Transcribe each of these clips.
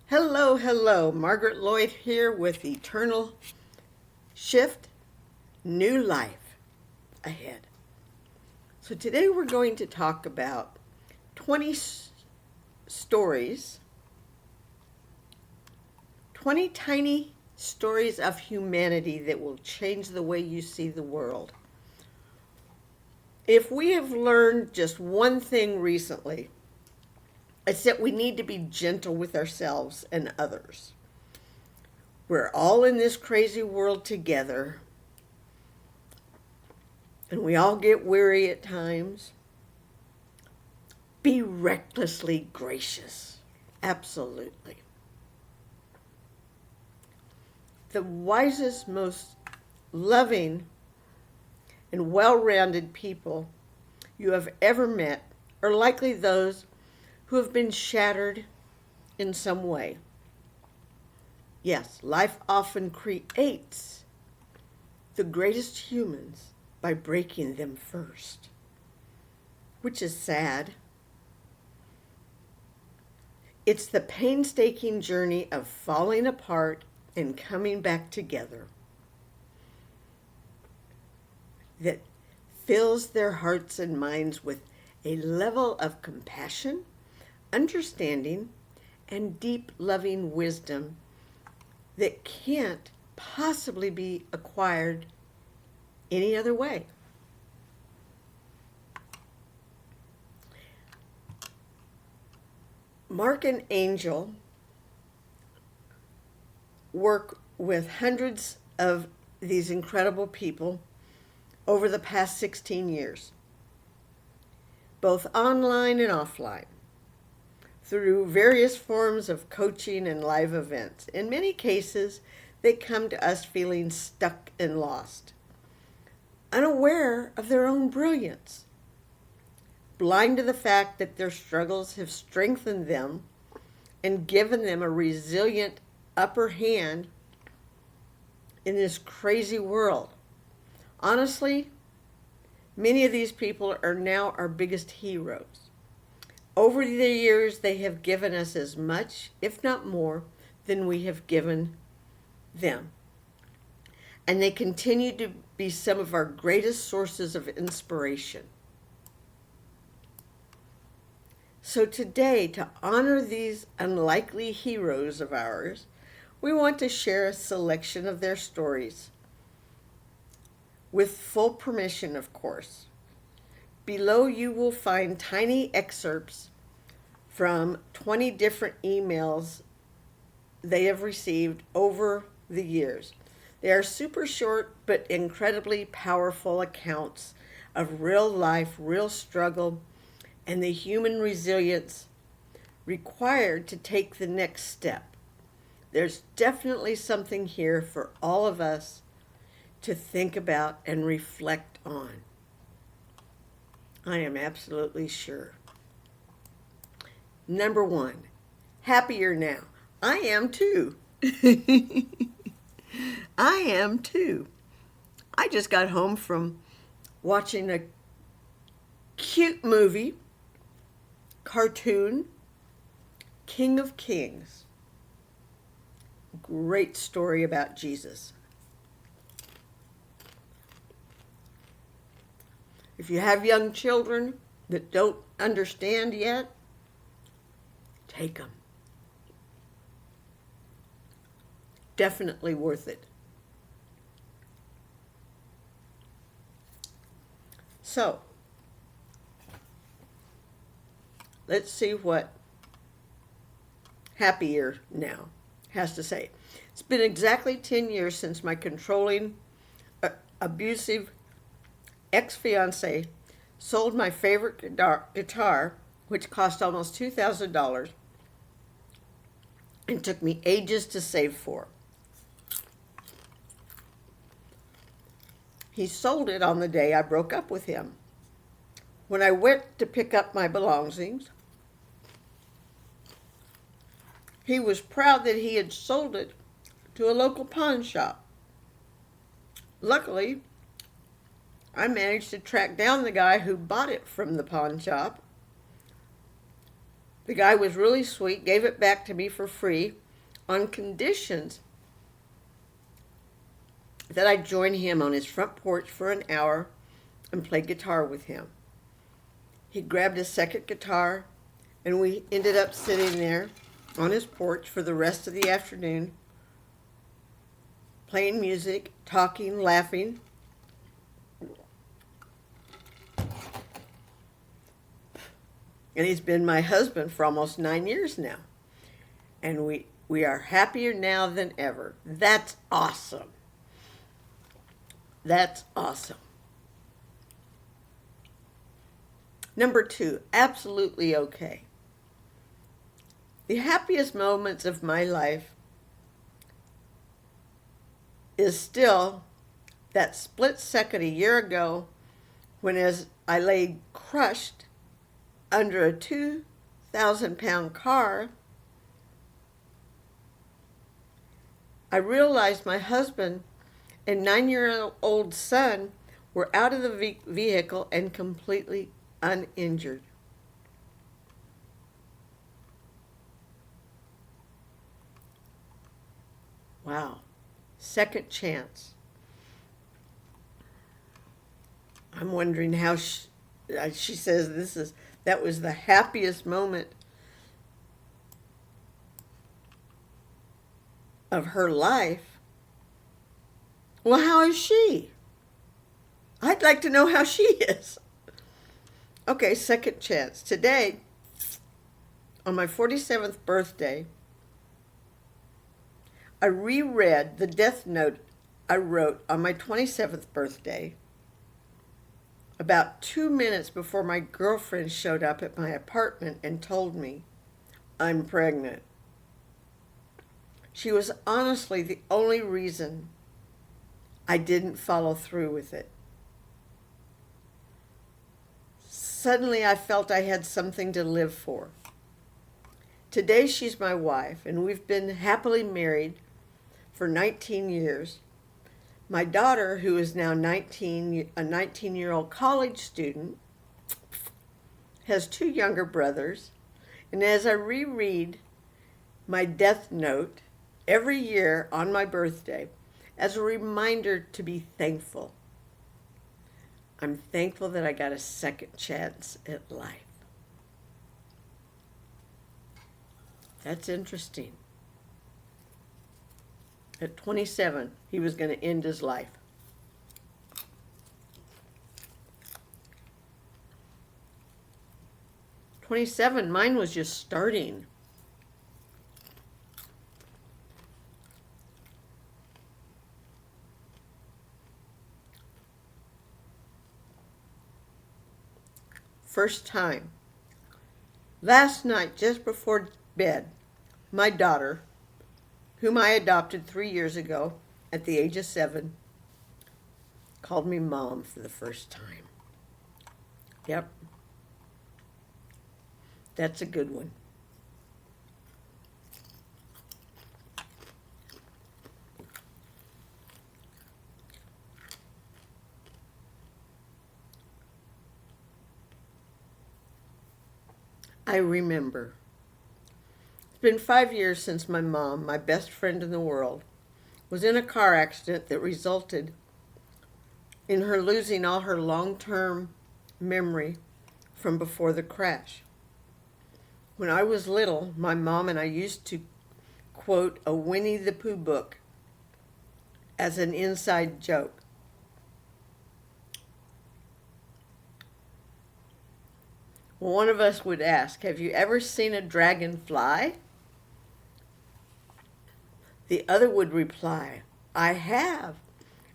Hello, hello. Margaret Lloyd here with Eternal Shift, New Life Ahead. So today we're going to talk about 20 stories, 20 tiny stories of humanity that will change the way you see the world. If we have learned just one thing recently, it's that we need to be gentle with ourselves and others. We're all in this crazy world together, and we all get weary at times. Be recklessly gracious. Absolutely. The wisest, most loving, and well-rounded people you have ever met are likely those who have been shattered in some way. Yes, life often creates the greatest humans by breaking them first, which is sad. It's the painstaking journey of falling apart and coming back together that fills their hearts and minds with a level of compassion, understanding, and deep loving wisdom that can't possibly be acquired any other way. Mark and Angel work with hundreds of these incredible people over the past 16 years, both online and offline, through various forms of coaching and live events. In many cases, they come to us feeling stuck and lost, unaware of their own brilliance, blind to the fact that their struggles have strengthened them and given them a resilient upper hand in this crazy world. Honestly, many of these people are now our biggest heroes. Over the years, they have given us as much, if not more, than we have given them. And they continue to be some of our greatest sources of inspiration. So today, to honor these unlikely heroes of ours, we want to share a selection of their stories, with full permission, of course. Below you will find tiny excerpts from 20 different emails they have received over the years. They are super short but incredibly powerful accounts of real life, real struggle, and the human resilience required to take the next step. There's definitely something here for all of us to think about and reflect on. I am absolutely sure. Number 1, happier now. I am too. I am too. I just got home from watching a cute movie, cartoon, King of Kings. Great story about Jesus. If you have young children that don't understand yet, take them. Definitely worth it. So, let's see what Happier Now has to say. It's been exactly 10 years since my controlling, abusive ex-fiance sold my favorite guitar, which cost almost $2,000 and took me ages to save for. He sold it on the day I broke up with him. When I went to pick up my belongings, he was proud that he had sold it to a local pawn shop. Luckily, I managed to track down the guy who bought it from the pawn shop, The guy was really sweet, gave it back to me for free on conditions that I join him on his front porch for an hour and play guitar with him. He grabbed his second guitar, and we ended up sitting there on his porch for the rest of the afternoon, playing music, talking, laughing. And he's been my husband for almost 9 years now. And we are happier now than ever. That's awesome. That's awesome. Number 2, absolutely okay. The happiest moments of my life is still that split second a year ago when, as I lay crushed under a 2,000-pound car, I realized my husband and 9-year-old son were out of the vehicle and completely uninjured. Wow. Second chance. I'm wondering how she says that was the happiest moment of her life. Well, how is she? I'd like to know how she is. Okay, second chance. Today, on my 47th birthday, I reread the death note I wrote on my 27th birthday about 2 minutes before my girlfriend showed up at my apartment and told me I'm pregnant. She was honestly the only reason I didn't follow through with it. Suddenly I felt I had something to live for. Today she's my wife, and we've been happily married for 19 years. My daughter, who is now a 19-year-old college student, has 2 younger brothers, and as I reread my death note every year on my birthday as a reminder to be thankful, I'm thankful that I got a second chance at life. That's interesting. At 27, he was going to end his life. "27, mine was just starting." First time. Last night, just before bed, my daughter, whom I adopted 3 years ago at the age of 7, called me Mom for the first time. Yep. That's a good one. I remember. It's been 5 years since my mom, my best friend in the world, was in a car accident that resulted in her losing all her long-term memory from before the crash. When I was little, my mom and I used to quote a Winnie the Pooh book as an inside joke. One of us would ask, "Have you ever seen a dragonfly?" The other would reply, I have.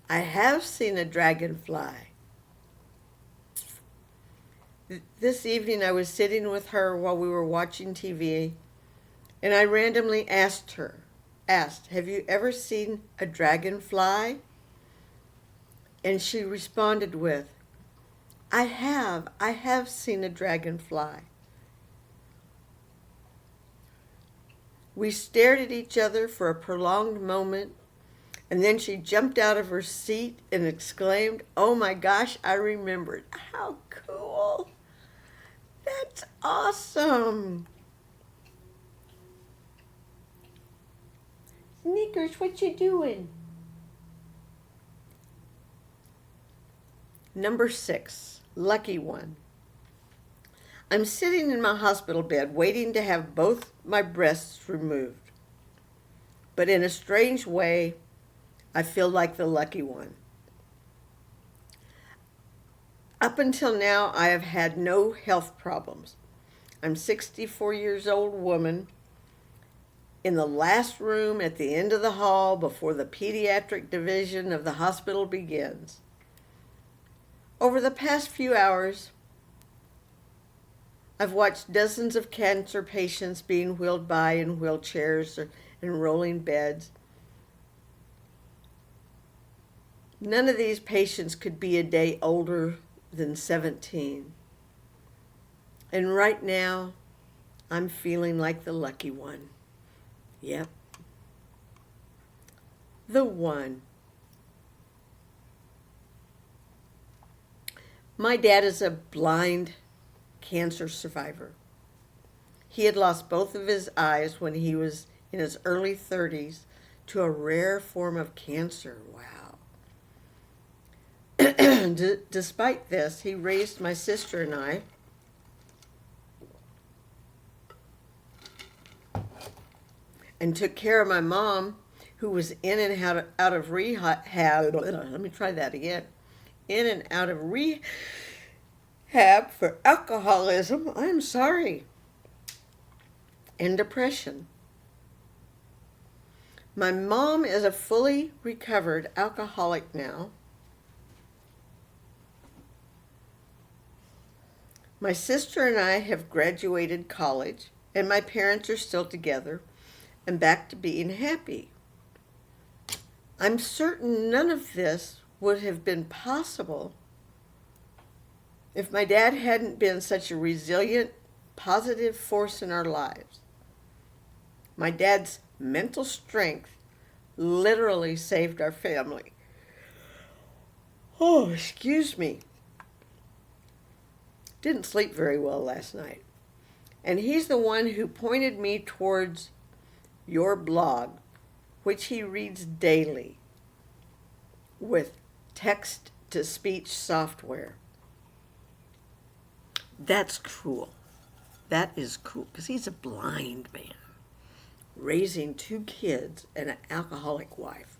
I have seen a dragonfly." This evening I was sitting with her while we were watching TV, and I randomly asked, "Have you ever seen a dragonfly?" And she responded with, I have seen a dragonfly." We stared at each other for a prolonged moment, and then she jumped out of her seat and exclaimed, "Oh my gosh, I remembered." How cool! That's awesome! Snickers, what you doing? Number 6, lucky one. I'm sitting in my hospital bed waiting to have both my breasts removed. But in a strange way, I feel like the lucky one. Up until now, I have had no health problems. I'm a 64 years old woman in the last room at the end of the hall before the pediatric division of the hospital begins. Over the past few hours, I've watched dozens of cancer patients being wheeled by in wheelchairs or in rolling beds. None of these patients could be a day older than 17. And right now, I'm feeling like the lucky one. Yep. The one. My dad is a blind cancer survivor. He had lost both of his eyes when he was in his early 30s to a rare form of cancer. Wow. Despite this, he raised my sister and I and took care of my mom, who was in and out of rehab. Let me try that again. In and out of rehab for alcoholism. I'm sorry. And depression. My mom is a fully recovered alcoholic now. My sister and I have graduated college, and my parents are still together and back to being happy. I'm certain none of this would have been possible if my dad hadn't been such a resilient, positive force in our lives. My dad's mental strength literally saved our family. Oh, excuse me. Didn't sleep very well last night. And he's the one who pointed me towards your blog, which he reads daily with text-to-speech software. That's cool. That is cool, because he's a blind man raising 2 kids and an alcoholic wife.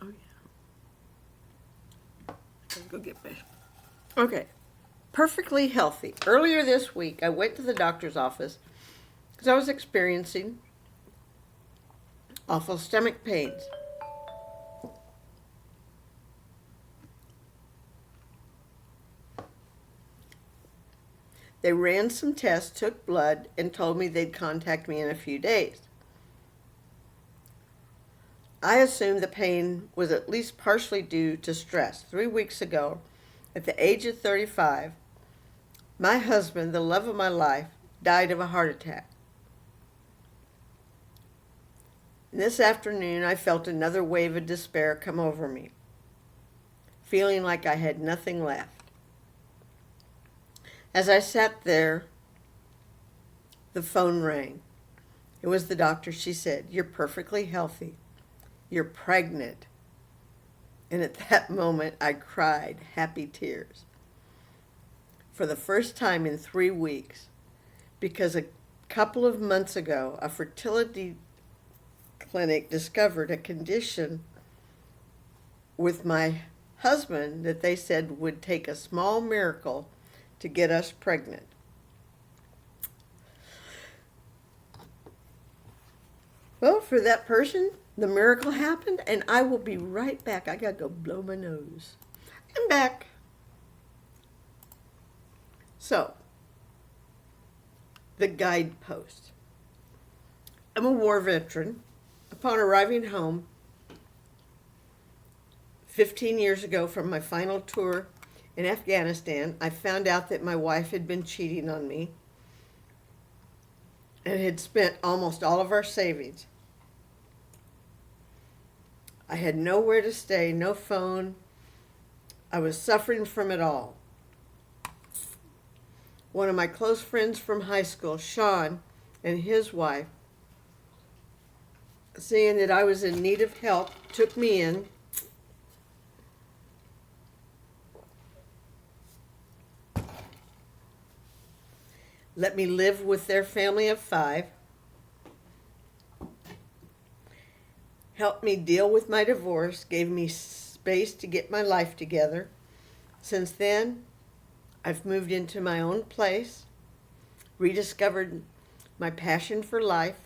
Oh, yeah. Let's go get fish. Okay. Perfectly healthy. Earlier this week, I went to the doctor's office because I was experiencing awful stomach pains. They ran some tests, took blood, and told me they'd contact me in a few days. I assumed the pain was at least partially due to stress. 3 weeks ago, at the age of 35, my husband, the love of my life, died of a heart attack. And this afternoon, I felt another wave of despair come over me, feeling like I had nothing left. As I sat there, the phone rang. It was the doctor. She said, "You're perfectly healthy. You're pregnant." And at that moment, I cried happy tears. For the first time in 3 weeks, because a couple of months ago, a fertility clinic discovered a condition with my husband that they said would take a small miracle to get us pregnant. Well, for that person, the miracle happened, and I will be right back. I gotta go blow my nose. I'm back. So, the guidepost. I'm a war veteran. Upon arriving home 15 years ago from my final tour in Afghanistan, I found out that my wife had been cheating on me and had spent almost all of our savings. I had nowhere to stay, no phone. I was suffering from it all. One of my close friends from high school, Sean, and his wife, seeing that I was in need of help, took me in. Let me live with their family of 5. Helped me deal with my divorce, gave me space to get my life together. Since then, I've moved into my own place, rediscovered my passion for life,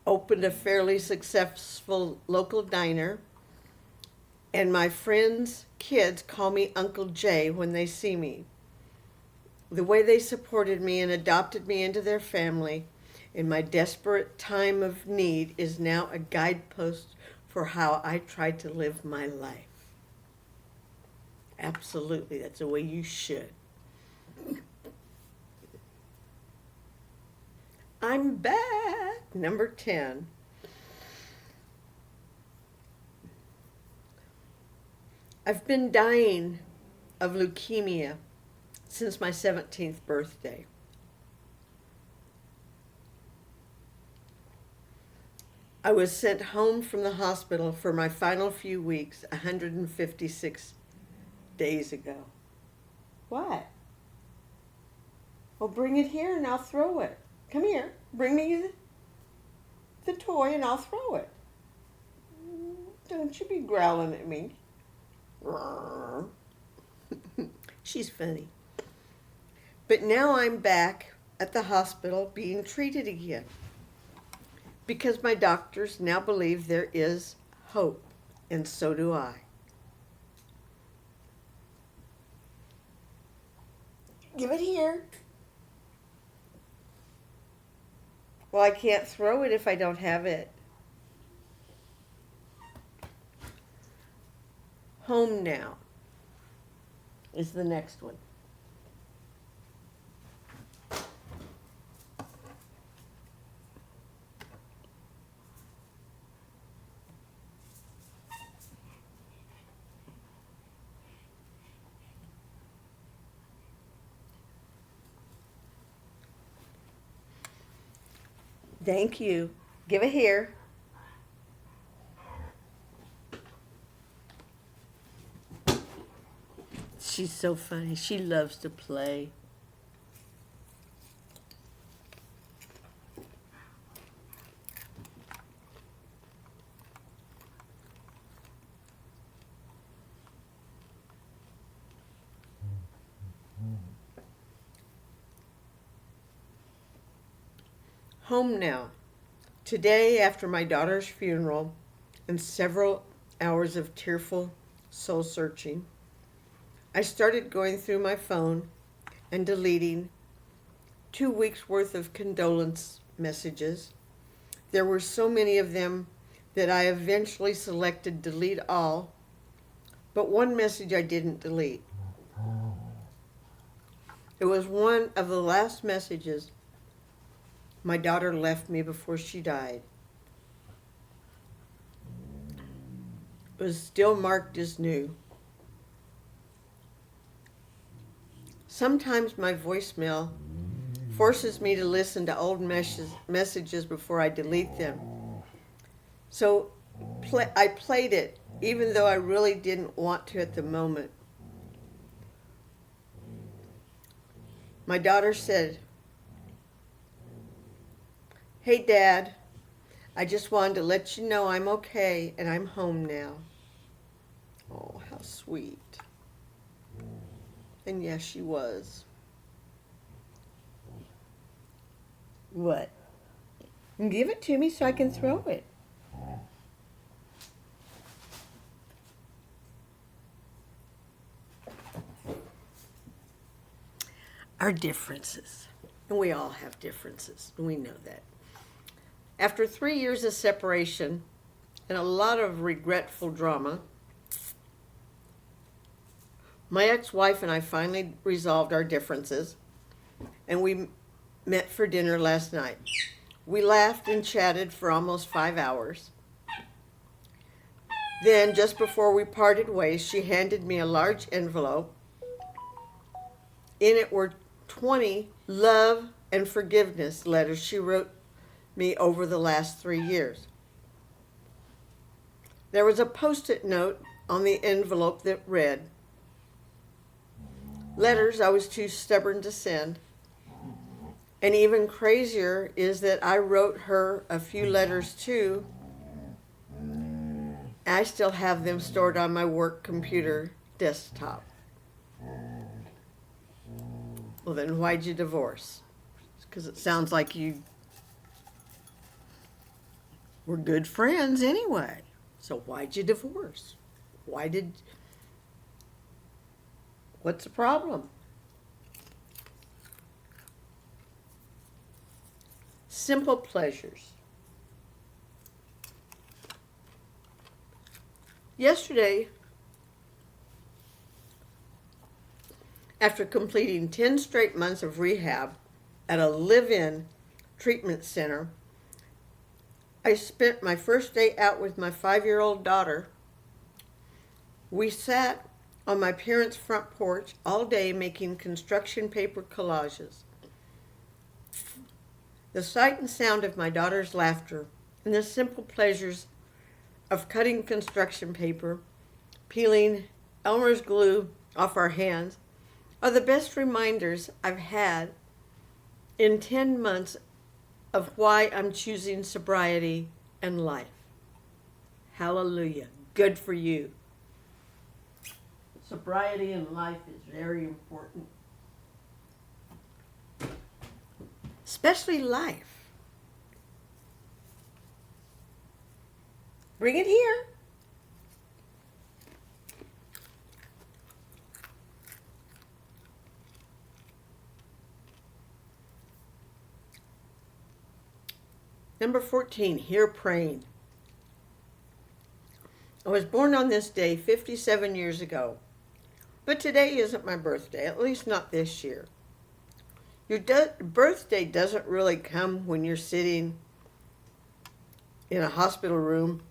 opened a fairly successful local diner, and my friends' kids call me Uncle Jay when they see me. The way they supported me and adopted me into their family in my desperate time of need is now a guidepost for how I try to live my life. Absolutely, that's the way you should. I'm back. Number 10. I've been dying of leukemia since my 17th birthday. I was sent home from the hospital for my final few weeks 156 days ago. What? Well, bring it here and I'll throw it. Come here. Bring me the toy and I'll throw it. Don't you be growling at me. She's funny. But now I'm back at the hospital being treated again because my doctors now believe there is hope, and so do I. Give it here. Well, I can't throw it if I don't have it. Home now is the next one. Thank you. Give it here. She's so funny. She loves to play. Home now. Today, after my daughter's funeral and several hours of tearful soul searching, I started going through my phone and deleting 2 weeks worth of condolence messages. There were so many of them that I eventually selected delete all, but one message I didn't delete. It was one of the last messages my daughter left me before she died. It was still marked as new. Sometimes my voicemail forces me to listen to old messages before I delete them. So I played it, even though I really didn't want to at the moment. My daughter said, "Hey, Dad, I just wanted to let you know I'm okay and I'm home now." Oh, how sweet. And yes, she was. What? Give it to me so I can throw it. our differences. And we all have differences. We know that. After 3 years of separation and a lot of regretful drama, my ex-wife and I finally resolved our differences, and we met for dinner last night. We laughed and chatted for almost 5 hours. Then, just before we parted ways, she handed me a large envelope. In it were 20 love and forgiveness letters she wrote me over the last 3 years. There was a post-it note on the envelope that read, "Letters I was too stubborn to send." And even crazier is that I wrote her a few letters too. I still have them stored on my work computer desktop. Well, then why'd you divorce? Because it sounds like you were good friends anyway. So why'd you divorce? What's the problem? Simple pleasures. Yesterday, after completing 10 straight months of rehab at a live-in treatment center, I spent my first day out with my 5-year-old daughter. We sat on my parents' front porch all day making construction paper collages. The sight and sound of my daughter's laughter and the simple pleasures of cutting construction paper, peeling Elmer's glue off our hands, are the best reminders I've had in 10 months of why I'm choosing sobriety and life. Hallelujah. Good for you. Sobriety and life is very important. Especially life. Bring it here. Number 14, here praying. I was born on this day 57 years ago, but today isn't my birthday, at least not this year. Your birthday doesn't really come when you're sitting in a hospital room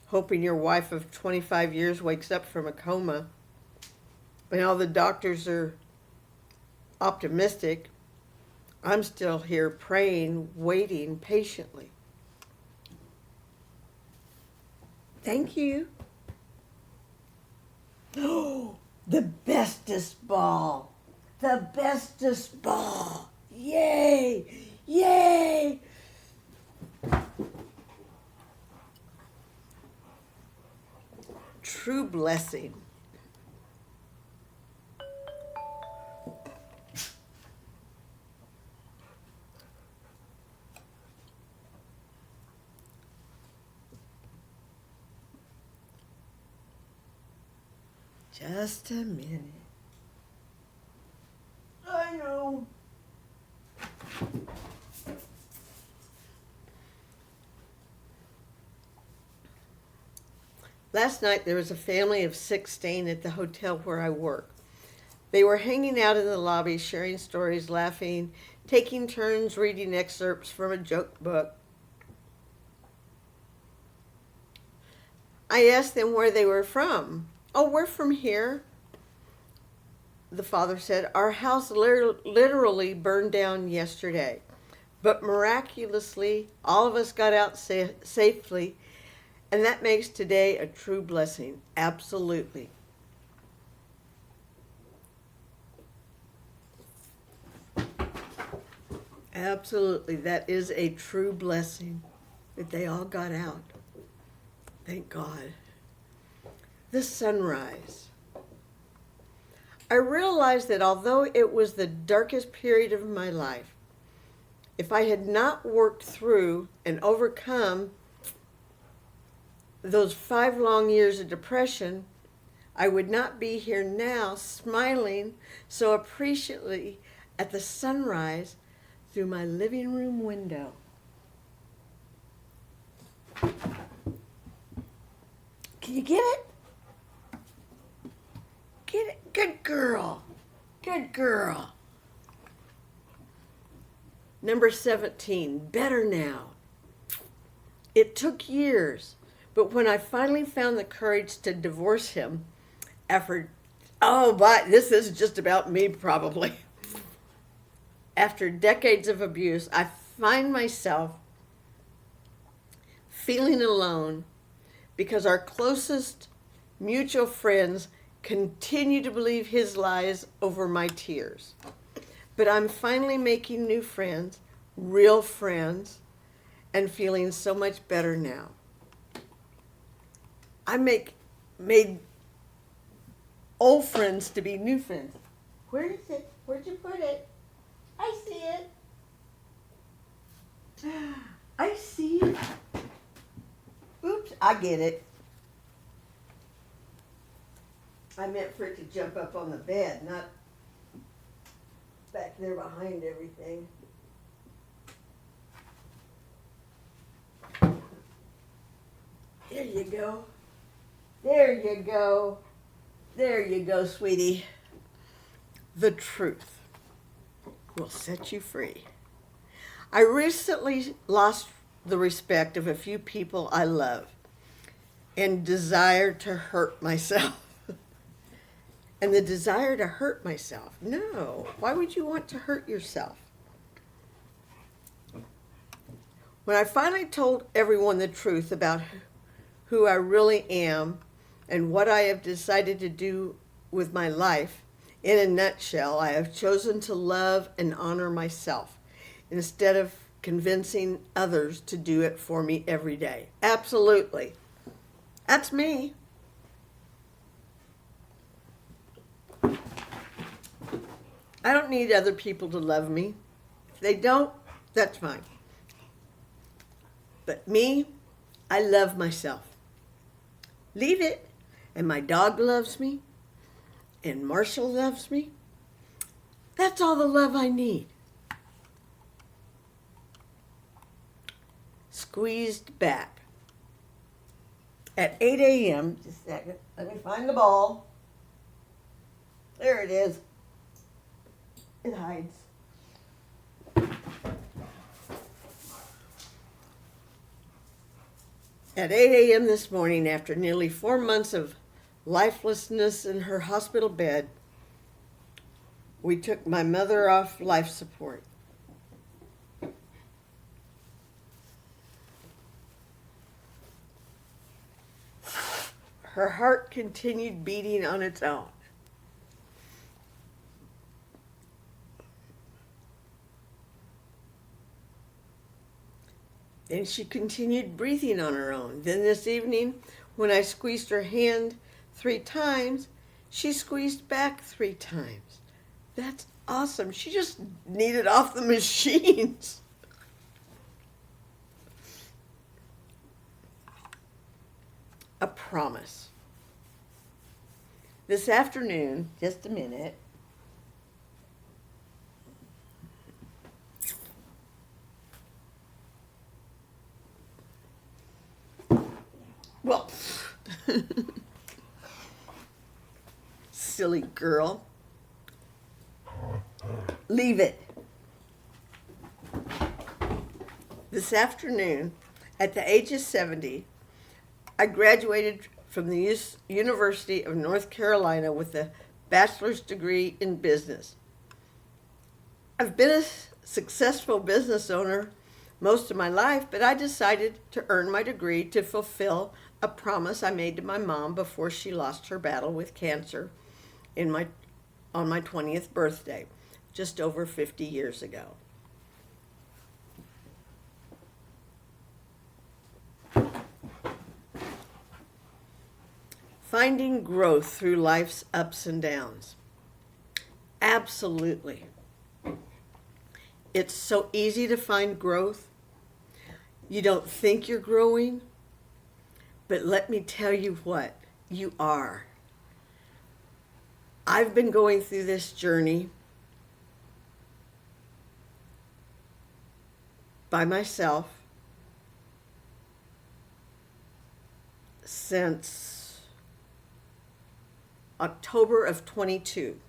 hoping your wife of 25 years wakes up from a coma and all the doctors are optimistic. I'm still here praying, waiting patiently. Thank you. Oh, the bestest ball. The bestest ball. Yay! Yay! True blessing. Just a minute. I know. Last night there was a family of 6 staying at the hotel where I work. They were hanging out in the lobby, sharing stories, laughing, taking turns reading excerpts from a joke book. I asked them where they were from. "Oh, we're from here," the father said. "Our house literally burned down yesterday, but miraculously, all of us got out safely, and that makes today a true blessing." Absolutely. Absolutely, that is a true blessing that they all got out. Thank God. The sunrise. I realized that although it was the darkest period of my life, if I had not worked through and overcome those 5 long years of depression, I would not be here now smiling so appreciatively at the sunrise through my living room window. Can you get it? Get it? Good girl. Good girl. Number 17, better now. It took years, but when I finally found the courage to divorce him after, but this is just about me probably. After decades of abuse, I find myself feeling alone because our closest mutual friends continue to believe his lies over my tears. But I'm finally making new friends, real friends, and feeling so much better now. I made old friends to be new friends. Where is it? Where'd you put it? I see it. I see it. Oops, I get it. I meant for it to jump up on the bed, not back there behind everything. There you go. There you go. There you go, sweetie. The truth will set you free. I recently lost the respect of a few people I love and desired to hurt myself. And the desire to hurt myself. No, why would you want to hurt yourself? When I finally told everyone the truth about who I really am and what I have decided to do with my life, in a nutshell, I have chosen to love and honor myself instead of convincing others to do it for me every day. Absolutely. That's me. I don't need other people to love me. If they don't, that's fine. But me, I love myself. Leave it, and my dog loves me, and Marshall loves me. That's all the love I need. Squeezed back. At 8 a.m., just a second, let me find the ball. There it is. It hides. At 8 a.m. this morning, after nearly 4 months of lifelessness in her hospital bed, we took my mother off life support. Her heart continued beating on its own. And she continued breathing on her own. Then this evening, when I squeezed her hand 3 times, she squeezed back 3 times. That's awesome. She just needed off the machines. A promise. This afternoon, just a minute. Well, silly girl. Leave it. This afternoon, at the age of 70, I graduated from the University of North Carolina with a bachelor's degree in business. I've been a successful business owner most of my life, but I decided to earn my degree to fulfill a promise I made to my mom before she lost her battle with cancer on my 20th birthday, just over 50 years ago. Finding growth through life's ups and downs. Absolutely. It's so easy to find growth. You don't think you're growing, but let me tell you what, you are. I've been going through this journey by myself since October of 22.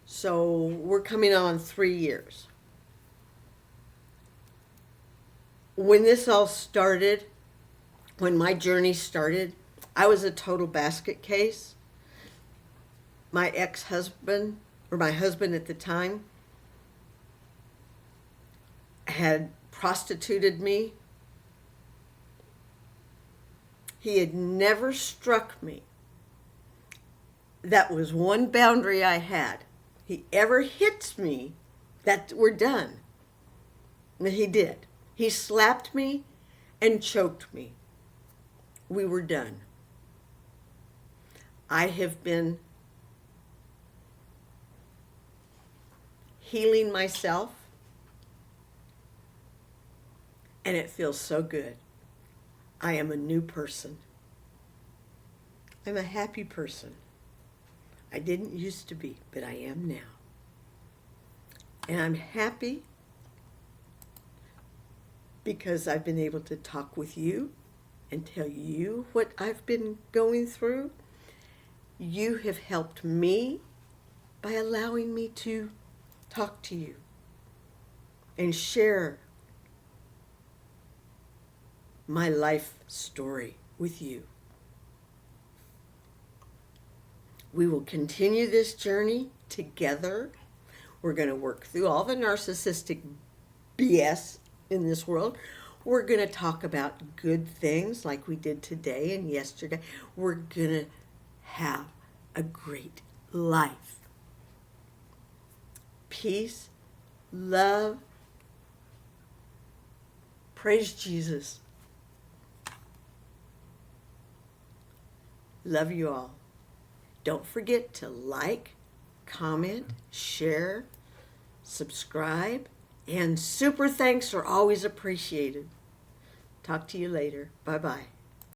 So we're coming on 3 years. When this all started, when my journey started, I was a total basket case. My ex-husband, or my husband at the time, had prostituted me. He had never struck me. That was one boundary I had. He ever hits me, that we're done. And he did. He slapped me and choked me. We were done. I have been healing myself, and it feels so good. I am a new person. I'm a happy person. I didn't used to be, but I am now. And I'm happy because I've been able to talk with you and tell you what I've been going through. You have helped me by allowing me to talk to you and share my life story with you. We will continue this journey together. We're going to work through all the narcissistic BS in this world. We're going to talk about good things like we did today and yesterday. We're going to have a great life. Peace, love, praise Jesus. Love you all. Don't forget to like, comment, share, subscribe, and super thanks are always appreciated. Talk to you later. Bye-bye.